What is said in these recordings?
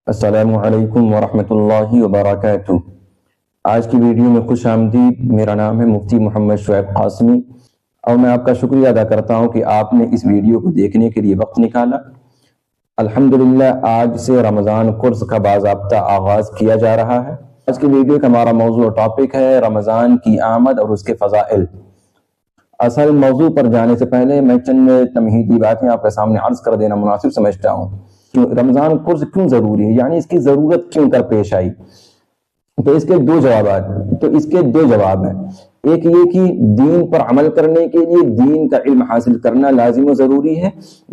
السلام علیکم ورحمۃ اللہ وبرکاتہ۔ آج کی ویڈیو میں خوش آمدید۔ میرا نام ہے مفتی محمد شعیب قاسمی اور میں آپ کا شکریہ ادا کرتا ہوں کہ آپ نے اس ویڈیو کو دیکھنے کے لیے وقت نکالا۔ الحمدللہ آج سے رمضان کورس کا باضابطہ آغاز کیا جا رہا ہے۔ آج کی ویڈیو کا ہمارا موضوع اور ٹاپک ہے رمضان کی آمد اور اس کے فضائل۔ اصل موضوع پر جانے سے پہلے میں چند تمہیدی باتیں آپ کے سامنے عرض کر دینا مناسب سمجھتا ہوں۔ رمضان کورس کیوں ضروری ہے، یعنی اس کی ضرورت کیوں کر پیش آئی؟ تو اس کے دو جواب ہیں۔ ایک یہ کہ دین پر عمل کرنے کے لیے دین کا علم حاصل کرنا لازم و ضروری ہے،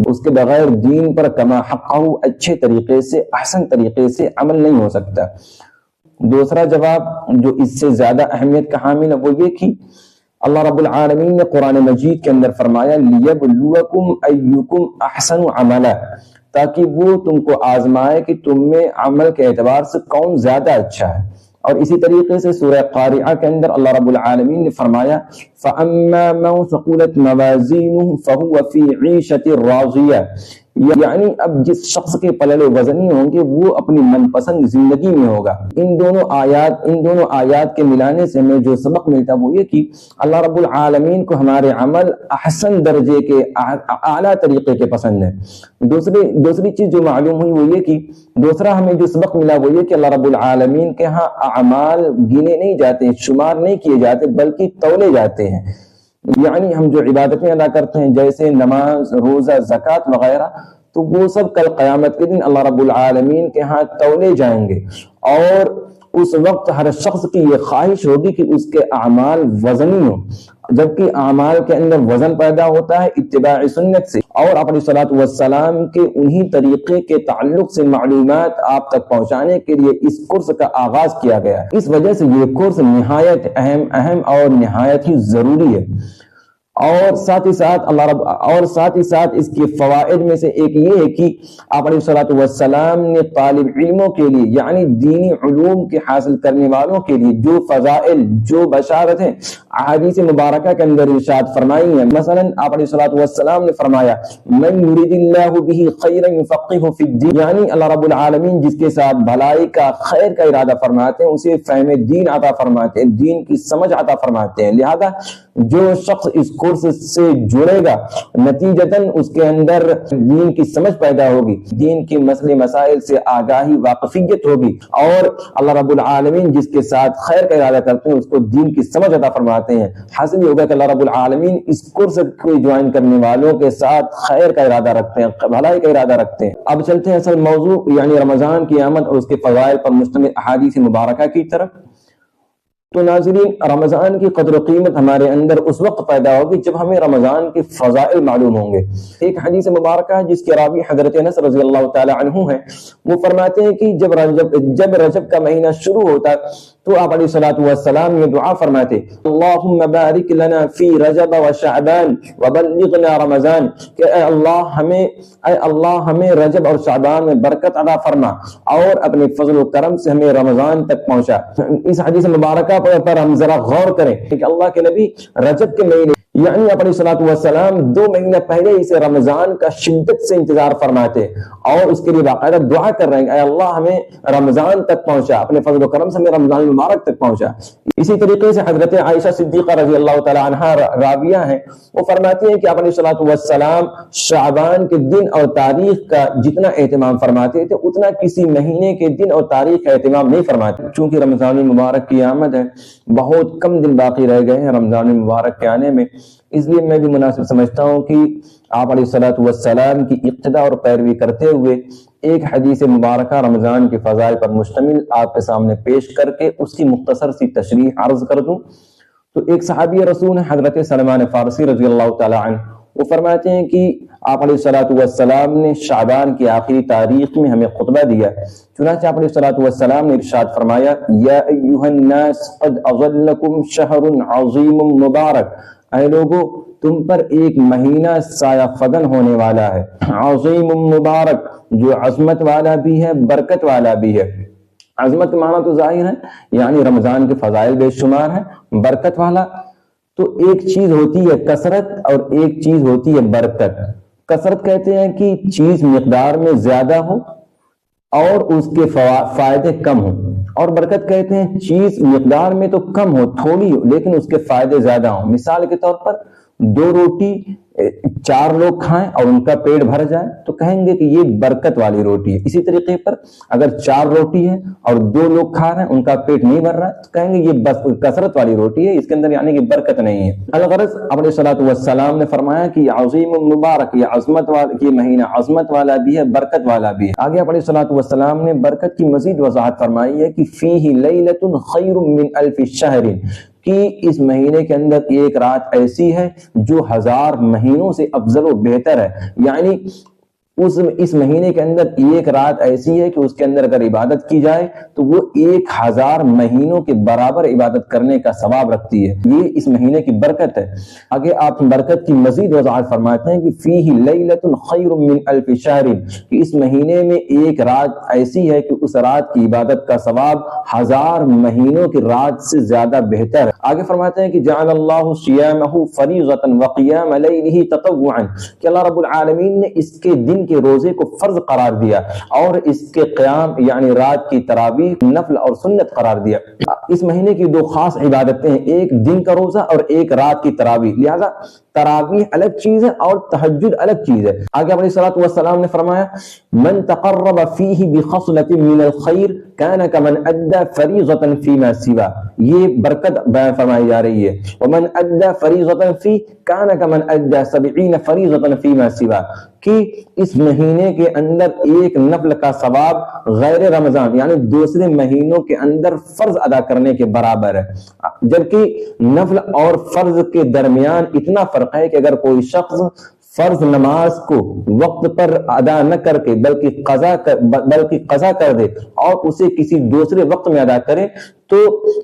اس کے بغیر دین پر کما حقہ اچھے طریقے سے احسن طریقے سے عمل نہیں ہو سکتا۔ دوسرا جواب جو اس سے زیادہ اہمیت کا حامل ہے وہ یہ کہ اللہ رب العالمین نے قرآن مجید کے اندر فرمایا لِيَبْلُوَكُمْ أَيُّكُمْ أَحْسَنُ عَمَلًا، تاکہ وہ تم کو آزمائے کہ تم میں عمل کے اعتبار سے کون زیادہ اچھا ہے۔ اور اسی طریقے سے سورہ قارعہ کے اندر اللہ رب العالمین نے فرمایا فَأَمَّا مَنْ ثَقُلَتْ مَوَازِينُهُ فَهُوَ فِي عِيشَةٍ رَاضِيَةٍ، یعنی اب جس شخص کے پلڑے وزنی ہوں گے وہ اپنی من پسند زندگی میں ہوگا۔ ان دونوں آیات کے ملانے سے ہمیں جو سبق ملتا وہ یہ کہ اللہ رب العالمین کو ہمارے عمل احسن درجے کے اعلیٰ طریقے کے پسند ہے۔ دوسری چیز جو معلوم ہوئی وہ یہ کہ دوسرا ہمیں جو سبق ملا وہ یہ کہ اللہ رب العالمین کے ہاں اعمال گنے نہیں جاتے، شمار نہیں کیے جاتے، بلکہ تولے جاتے ہیں۔ یعنی ہم جو عبادتیں ادا کرتے ہیں جیسے نماز، روزہ، زکوٰۃ وغیرہ، تو وہ سب کل قیامت کے دن اللہ رب العالمین کے ہاں تولے جائیں گے، اور اس وقت ہر شخص کی یہ خواہش ہوگی کہ اس کے اعمال وزنی ہوں، جبکہ اعمال کے اندر وزن پیدا ہوتا ہے اتباع سنت سے، اور اپنی صلاۃ والسلام کے انہی طریقے کے تعلق سے معلومات آپ تک پہنچانے کے لیے اس کورس کا آغاز کیا گیا ہے۔ اس وجہ سے یہ کورس نہایت اہم اور نہایت ہی ضروری ہے۔ اور ساتھ ہی ساتھ اس کے فوائد میں سے ایک یہ ہے کہ آپ علیہ الصلوۃ والسلام نے طالب علموں کے لیے یعنی دینی علوم کے حاصل کرنے والوں کے لیے جو فضائل، جو بشارتیں احادیث مبارکہ کے اندر ارشاد فرمائی ہیں۔ مثلا آپ علیہ الصلوۃ والسلام نے فرمایا من یرید اللہ بہ خیرا یفقہہ فی الدین، یعنی اللہ رب العالمین جس کے ساتھ بھلائی کا، خیر کا ارادہ فرماتے ہیں اسے فہم دین عطا فرماتے ہیں، دین کی سمجھ عطا فرماتے ہیں۔ لہذا جو شخص اس کورس سے جڑے گا نتیجتاً اس کے اندر دین کی سمجھ پیدا ہوگی، دین کے مسئلے مسائل سے آگاہی، واقفیت ہوگی، اور اللہ رب العالمین جس کے ساتھ خیر کا ارادہ کرتے ہیں اس کو دین کی سمجھ عطا فرماتے ہیں۔ حاصل یہ ہوگا کہ اللہ رب العالمین اس کورس کو جوائن کرنے والوں کے ساتھ خیر کا ارادہ رکھتے ہیں، بھلائی کا ارادہ رکھتے ہیں۔ اب چلتے ہیں اصل موضوع یعنی رمضان کی آمد اور اس کے فضائل پر مشتمل احادیث مبارکہ کی طرف۔ تو ناظرین، رمضان کی قدر و قیمت ہمارے اندر اس وقت پیدا ہوگی جب ہمیں رمضان کے فضائل معلوم ہوں گے۔ ایک حدیث مبارکہ ہے جس کے راوی حضرت انس رضی اللہ تعالی عنہ ہیں، وہ فرماتے ہیں کہ جب رجب کا مہینہ شروع ہوتا تو آپ علیہ الصلوۃ والسلام یہ دعا فرماتے اللہم بارک لنا فی رجب و شعبان وبلغنا رمضان، کہ اے اللہ ہمیں رجب اور شعبان میں برکت عطا فرما اور اپنے فضل و کرم سے ہمیں رمضان تک پہنچا۔ اس حدیث مبارکہ پر ہم ذرا غور کریں کہ اللہ کے نبی رجب کے مہینے یعنی علیہ الصلوۃ والسلام 2 مہینہ پہلے اسے رمضان کا شدت سے انتظار فرماتے اور اس کے لیے باقاعدہ دعا کر رہے ہیں اے اللہ ہمیں رمضان تک پہنچا، اپنے فضل و کرم سے ہمیں رمضان المبارک تک پہنچا۔ اسی طریقے سے حضرت عائشہ صدیقہ رضی اللہ تعالی عنہا راویہ ہیں، وہ فرماتی ہیں کہ علیہ الصلوۃ والسلام شعبان کے دن اور تاریخ کا جتنا اہتمام فرماتے تھے اتنا کسی مہینے کے دن اور تاریخ کا اہتمام نہیں فرماتے۔ چونکہ رمضان المبارک کی آمد ہے، بہت کم دن باقی رہ گئے ہیں رمضان المبارک کے آنے میں، اس لیے میں بھی مناسب سمجھتا ہوں کہ آپ علیہ الصلوۃ والسلام کی اقتداء اور پیروی کرتے ہوئے ایک حدیث مبارکہ رمضان کے فضائل پر مشتمل آپ کے سامنے پیش کر کے اس کی مختصر سی تشریح عرض کر دوں۔ تو ایک صحابی رسول ہیں حضرت سلمان فارسی رضی اللہ تعالی عنہ، وہ فرماتے ہیں کہ آپ علیہ الصلوۃ والسلام نے شعبان کی آخری تاریخ میں ہمیں خطبہ دیا، چنانچہ آپ علیہ الصلوۃ والسلام نے ارشاد فرمایا یا ایھا الناس قد اظلکم شہر عظیم مبارک، اے لوگو تم پر ایک مہینہ سایہ فگن ہونے والا ہے، عظیم مبارک جو عظمت والا بھی ہے برکت والا بھی ہے۔ عظمت کے معنی تو ظاہر ہے یعنی رمضان کے فضائل بے شمار ہے، برکت والا تو ایک چیز ہوتی ہے کثرت اور ایک چیز ہوتی ہے برکت۔ کثرت کہتے ہیں کہ چیز مقدار میں زیادہ ہو اور اس کے فائدے کم ہوں. اور برکت کہتے ہیں چیز مقدار میں تو کم ہو، تھوڑی ہو، لیکن اس کے فائدے زیادہ ہوں. مثال کے طور پر 2 روٹی 4 لوگ کھائیں اور ان کا پیٹ بھر جائے تو کہیں گے کہ یہ برکت والی روٹی ہے. اسی طریقے پر اگر 4 روٹی ہے اور 2 لوگ کھا رہے ہیں، ان کا پیٹ نہیں بھر رہا ہے تو کہیں گے یہ بس کثرت والی روٹی ہے، اس کے اندر یعنی کہ برکت نہیں ہے. الغرض علیہ الصلوۃ والسلام نے فرمایا کہ یہ عظیم مبارک، یہ عظمت والا، یہ مہینہ عظمت والا بھی ہے، برکت والا بھی ہے. آگے علیہ الصلوۃ والسلام نے برکت کی مزید وضاحت فرمائی ہے کہ فیہ لیلۃ خیر من الف شہر، کہ اس مہینے کے اندر ایک رات ایسی ہے جو 1000 مہینوں سے افضل و بہتر ہے. یعنی اس مہینے کے اندر ایک رات ایسی ہے کہ اس کے اندر اگر عبادت کی جائے تو وہ 1000 مہینوں کے برابر عبادت کرنے کا ثواب رکھتی ہے. یہ اس مہینے کی برکت ہے. آگے آپ برکت کی مزید وضاحت فرماتے ہیں کہ فیہ لیلۃ خیر من الف شہر، کہ اس مہینے میں ایک رات ایسی ہے کہ اس رات کی عبادت کا ثواب 1000 مہینوں کی رات سے زیادہ بہتر ہے. آگے فرماتے ہیں کہ جعل اللہ صیامہ فریضۃ وقیام لیلہ تطوعا، کہ اللہ رب العالمین نے اس کے دن کے روزے کو فرض قرار دیا اور اس کے قیام یعنی رات کی تراویح نفل اور سنت قرار دیا. اس مہینے کی 2 خاص عبادتیں ہیں، ایک دن کا روزہ اور ایک رات کی تراویح. لہذا تراویح الگ چیز ہے اور تہجد الگ چیز ہے. آگے علیہ الصلوۃ والسلام نے فرمایا من تقرب فیہ بخصلۃ من الخیر کان کمن ادى فریضۃ فیما سوا. یہ برکت بیان فرمائی جا رہی ہے. ومن ادى فریضۃ فی کان کمن ادى 70 فریضۃ فیما سوا، کہ اس مہینے کے اندر ایک نفل کا ثواب غیر رمضان یعنی دوسرے مہینوں کے اندر فرض ادا کرنے کے برابر ہے. جبکہ نفل اور فرض کے درمیان اتنا فرق ہے کہ اگر کوئی شخص فرض نماز کو وقت پر ادا نہ کر کے بلکہ قضا کر دے اور اسے کسی دوسرے وقت میں ادا کرے تو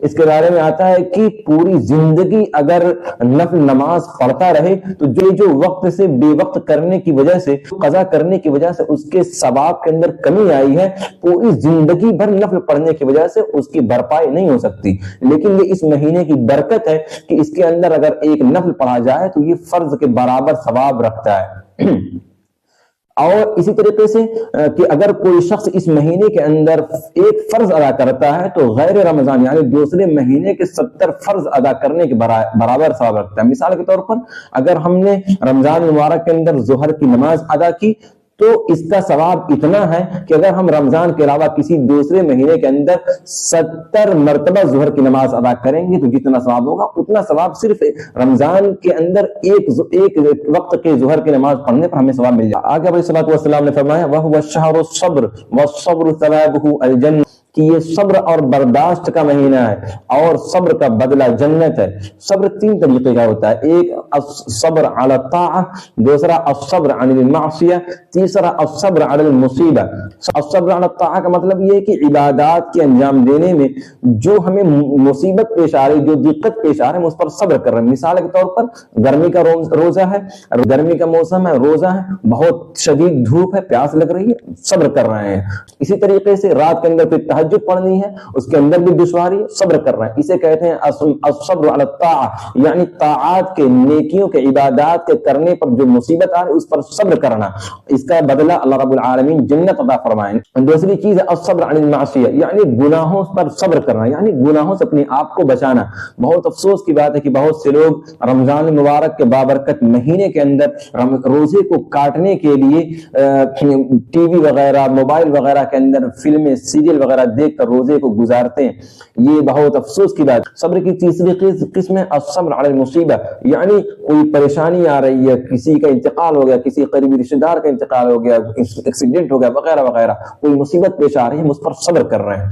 اس کے بارے میں آتا ہے کہ پوری زندگی اگر نفل نماز پڑھتا رہے تو جو وقت سے بے وقت کرنے کی وجہ سے، قضا کرنے کی وجہ سے اس کے ثواب کے اندر کمی آئی ہے، پوری زندگی بھر نفل پڑھنے کی وجہ سے اس کی بھرپائی نہیں ہو سکتی. لیکن یہ اس مہینے کی برکت ہے کہ اس کے اندر اگر ایک نفل پڑھا جائے تو یہ فرض کے برابر ثواب رکھتا ہے. اور اسی طریقے سے کہ اگر کوئی شخص اس مہینے کے اندر ایک فرض ادا کرتا ہے تو غیر رمضان یعنی دوسرے مہینے کے 70 فرض ادا کرنے کے برابر ثواب رکھتا ہے. مثال کے طور پر اگر ہم نے رمضان مبارک کے اندر ظہر کی نماز ادا کی تو اس کا ثواب اتنا ہے کہ اگر ہم رمضان کے علاوہ کسی دوسرے مہینے کے اندر 70 مرتبہ ظہر کی نماز ادا کریں گے تو جتنا ثواب ہوگا اتنا ثواب صرف رمضان کے اندر ایک وقت کے ظہر کی نماز پڑھنے پر ہمیں ثواب مل جائے. آگے علیہ الصلوۃ والسلام نے فرمایا وَهُوَ الشَّهْرُ الصَّبْرُ وَالصَّبْرُ ثَوَابُهُ الْجَنَّةُ، کہ یہ صبر اور برداشت کا مہینہ ہے اور صبر کا بدلہ جنت ہے. صبر 3 طریقے کا ہوتا ہے، ایک الصبر علی الطاعہ، دوسرا الصبر عن المعصیہ، تیسرا الصبر علی المصیبہ. الصبر علی الطاعہ کا مطلب یہ ہے کہ عبادات کے انجام دینے میں جو ہمیں مصیبت پیش آ رہی، جو دقت پیش آ رہی ہے اس پر صبر کر رہے ہیں. مثال کے طور پر گرمی کا روزہ ہے، گرمی کا موسم ہے، روزہ ہے، بہت شدید دھوپ ہے، پیاس لگ رہی ہے، صبر کر رہے ہیں. اسی طریقے سے رات کے اندر کوئی تہجد پڑھنی ہے، اس کے اندر بھی دشواری، صبر کر رہے ہیں. اسے کہتے ہیں الصبر علی الطاعہ، یعنی طاعات کے، نیکیوں کے، عبادات کے کرنے پر جو مصیبت آ رہی اس پر صبر کرنا، اس کا بدلہ اللہ رب العالمین جنت عطا فرمائیں. دوسری چیز ہے الصبر عن المعصیہ، یعنی گناہوں پر صبر کرنا، یعنی گناہوں سے اپنے آپ کو بچانا. بہت افسوس کی بات ہے کہ بہت سے لوگ رمضان مبارک کے بابرکت مہینے کے اندر روزے کو کاٹنے کے لیے ٹی وی وغیرہ، موبائل وغیرہ کے اندر فلمیں، سیریل وغیرہ دیکھ کر روزے کو گزارتے ہیں. یہ بہت افسوس کی بات. صبر کی تیسری قسم ہے الصبر علی المصیبہ، یعنی کوئی پریشانی آ رہی ہے، کسی کا انتقال ہو گیا، کسی قریبی رشتہ دار کا انتقال ہو گیا، ایکسیڈنٹ ہو گیا وغیرہ وغیرہ، کوئی مصیبت پیش آ رہی ہے، ہم اس پر صبر کر رہے ہیں.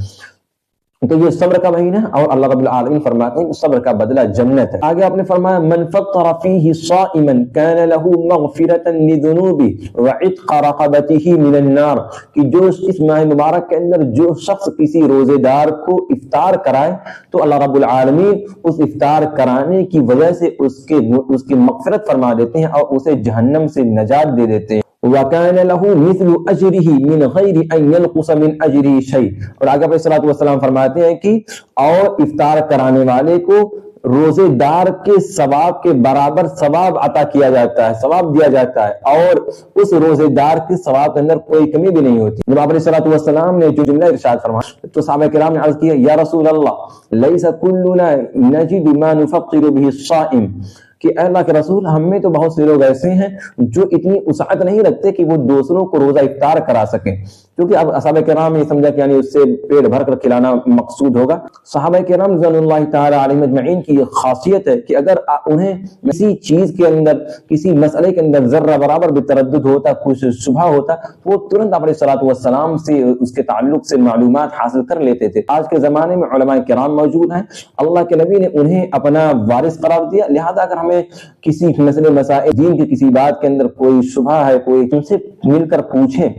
تو یہ صبر کا مہینہ ہے اور اللہ رب العالمین فرماتے ہیں کہ صبر کا بدلہ جنت ہے. آگے آپ نے فرمایا من فطر فیہ صائما کان له مغفرۃ لذنوبہ وعتق رقبتہ من النار، کہ جو اس ماہ مبارک کے اندر جو شخص کسی روزے دار کو افطار کرائے تو اللہ رب العالمین اس افطار کرانے کی وجہ سے اس کی مغفرت فرما دیتے ہیں اور اسے جہنم سے نجات دے دیتے ہیں. وَكَانَ لَهُ مِثْلُ أَجْرِهِ مِنْ غَيْرِ أَنْ يَنْقُصَ مِنْ أَجْرِهِ شَيْءٍ. اور آگے علیہ الصلوۃ والسلام فرماتے ہیں کہ اور افطار کرانے والے کو روزے دار کے ثواب کے برابر ثواب عطا کیا جاتا ہے، ثواب دیا جاتا ہے، اور اس روزے دار کے ثواب کے اندر کوئی کمی بھی نہیں ہوتی۔ جب آپ علیہ الصلوۃ والسلام نے جو جملہ ارشاد فرمایا تو صحابہ کرام نے عرض کیا یا رسول اللہ لیس کلنا نجد ما نفطر به الصائم، کہ اے اللہ کے رسول ہم میں تو بہت سے لوگ ایسے ہیں جو اتنی وسعت نہیں رکھتے کہ وہ دوسروں کو روزہ افطار کرا سکیں، کیونکہ اب صحابہ کرام نے سمجھا کہ یعنی اس سے پیٹ بھر کر کھلانا مقصود ہوگا۔ صحابہ کرام رضوان اللہ تعالی علیہم اجمعین کی یہ خاصیت ہے کہ اگر انہیں کسی چیز کے اندر، کسی مسئلے کے اندر ذرہ برابر بھی تردد ہوتا، کچھ شبہ ہوتا، وہ ترنت آپ علیہ الصلوۃ والسلام سے اس کے تعلق سے معلومات حاصل کر لیتے تھے۔ آج کے زمانے میں علماء کرام موجود ہیں، اللہ کے نبی نے انہیں اپنا وارث قرار دیا، لہذا اگر ہمیں کسی مسئلے مسائل دین کی کسی بات کے اندر کوئی شبہ ہے، کوئی تم سے مل کر پوچھیں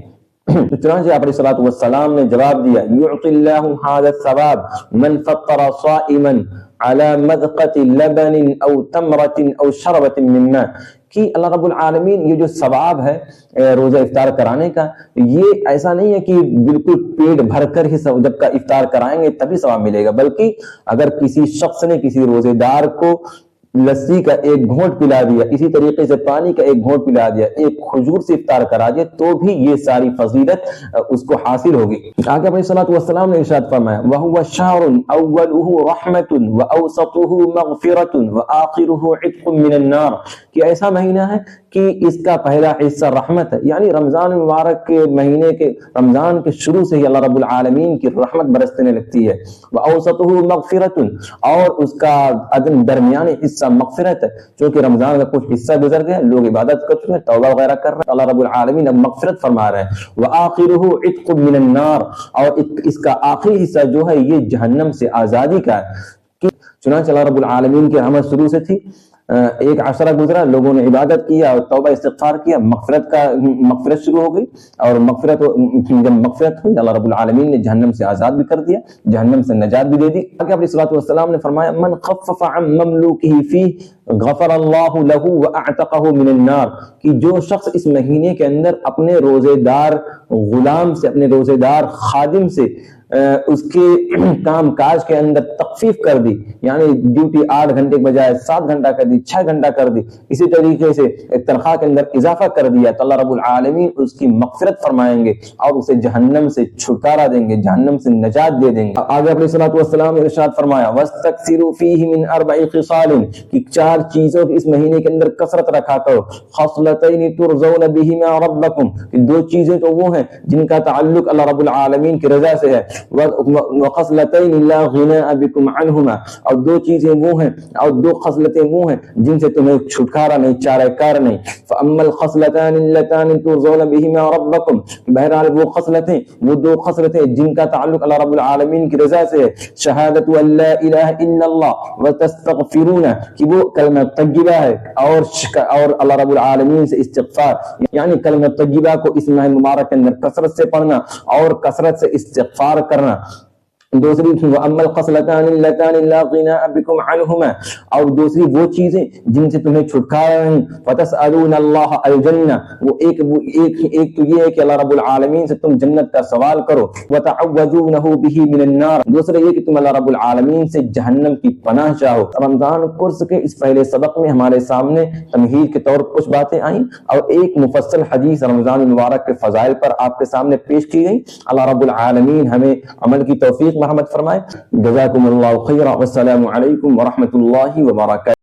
تو چنانچہ آپ علیہ الصلوۃ والسلام نے جواب دیا یعطی اللہ ھذا الثواب من فطر صائما على مذقة لبن او تمرة او شربة من ماء، کہ اللہ رب العالمین یہ جو ثواب ہے روزہ افطار کرانے کا، یہ ایسا نہیں ہے کہ بالکل پیٹ بھر کر ہی جب کا افطار کرائیں گے تبھی ثواب ملے گا، بلکہ اگر کسی شخص نے کسی روزے دار کو لسی کا ایک گھونٹ پلا دیا، اسی طریقے سے پانی کا ایک گھونٹ پلا دیا، ایک کھجور سے افطار کرا دیا، تو بھی یہ ساری فضیلت اس کو حاصل ہوگی۔ آگے علیہ الصلوۃ والسلام نے ارشاد فرمایا وَهُوَ شَهْرٌ أَوَّلُهُ رَحْمَةٌ وَأَوْسَطُهُ مَغْفِرَةٌ وَآخِرُهُ عِتْقٌ مِّنَ النَّارِ، کہ ایسا مہینہ ہے کہ اس کا پہلا حصہ رحمت ہے، یعنی رمضان مبارک کے مہینے کے رمضان کے شروع سے ہی اللہ رب العالمین کی رحمت برسنے لگتی ہے، وَأَوْسَطُهُ مَغْفِرَةٌ، اور اس کا درمیانی حصہ مغفرت ہے، چونکہ رمضان کا کچھ حصہ گزر گیا، لوگ عبادت کر چکے ہیں، توبہ وغیرہ کر رہے ہیں، اللہ رب العالمین اب مغفرت فرما رہے ہیں۔ وآخرہ عتق من النار، اور اس کا آخری حصہ جو ہے یہ جہنم سے آزادی کا ہے۔ چنانچہ اللہ رب العالمین کی رحمت شروع سے تھی، ایک عشرہ گزرا، لوگوں نے عبادت کیا اور توبہ استغفار کیا، مغفرت شروع ہو گئی، اور جب مغفرت ہوئی اللہ رب العالمین نے جہنم سے آزاد بھی کر دیا، جہنم سے نجات بھی دے دی۔ آگے علیہ الصلوۃ والسلام نے فرمایا من خفف عن مملوکہ فیہ غفر اللہ لہ واعتقہ من النار، کہ جو شخص اس مہینے کے اندر اپنے روزے دار غلام سے، اپنے روزے دار خادم سے اس کے کام کاج کے اندر تخفیف کر دی، یعنی ڈیوٹی 8 گھنٹے کے بجائے 7 گھنٹہ کر دی، 6 گھنٹہ کر دی، اسی طریقے سے تنخواہ کے اندر اضافہ کر دیا، تو اللہ رب العالمین اس کی مغفرت فرمائیں گے اور اسے جہنم سے چھٹکارا دیں گے، جہنم سے نجات دے دیں گے۔ آگے علیہ الصلوۃ والسلام نے ارشاد فرمایا واستکثروا فیہ من 4 خصال، کہ 4 چیزوں کی اس مہینے کے اندر کثرت رکھا کرو، خصلتین ترضون بہما ربکم، کہ 2 چیزیں تو وہ ہیں جن کا تعلق اللہ رب العالمین کی رضا سے ہے، وخصلتین لا غناء بکم عنہما، اور 2 چیزیں وہ ہیں اور 2 خصلتیں وہ ہیں جن سے تمہیں چھٹکارا نہیں، چارہ کار نہیں۔ فاما الخصلتان اللتان ترضون بہما ربکم، بہرحال وہ خصلتیں، وہ 2 خصلتیں جن کا تعلق اللہ رب العالمین کی رضا سے ہے، شہادت ان لا الہ الا اللہ وتستغفرون، کہ وہ کلمہ طیبہ ہے اور اللہ رب العالمین سے استغفار، یعنی کلمہ طیبہ کو اس ماہ مبارک کے اندر کثرت سے پڑھنا اور کثرت سے استغفار کرنا۔ دوسری وَأَمَّا الْخَصْلَتَانِ اللَّتَانِ لَا غِنَاءَ بِكُمْ عَنْهُمَا، اور دوسری وہ چیزیں جن سے تمہیں چھٹکارا نہیں، فَتَسْأَلُونَ اللَّهَ الْجَنَّةَ، وہ ایک تو یہ ہے کہ اللہ رب العالمین سے تم جنت کا سوال کرو، وَتَعَوَّذُونَهُ بِهِ مِنَ النَّارِ، دوسرا یہ کہ تم اللہ رب العالمین سے جہنم کی پناہ چاہو۔ رمضان کورس کے اس پہلے سبق میں ہمارے سامنے تمہید کے طور پر کچھ باتیں آئیں اور ایک مفصل حدیث رمضان مبارک کے فضائل پر آپ کے سامنے پیش کی گئی۔ اللہ رب العالمین ہمیں عمل کی توفیق مرحمت فرمائے۔ جزاکم اللہ خیرا، والسلام علیکم ورحمۃ اللہ وبرکاتہ۔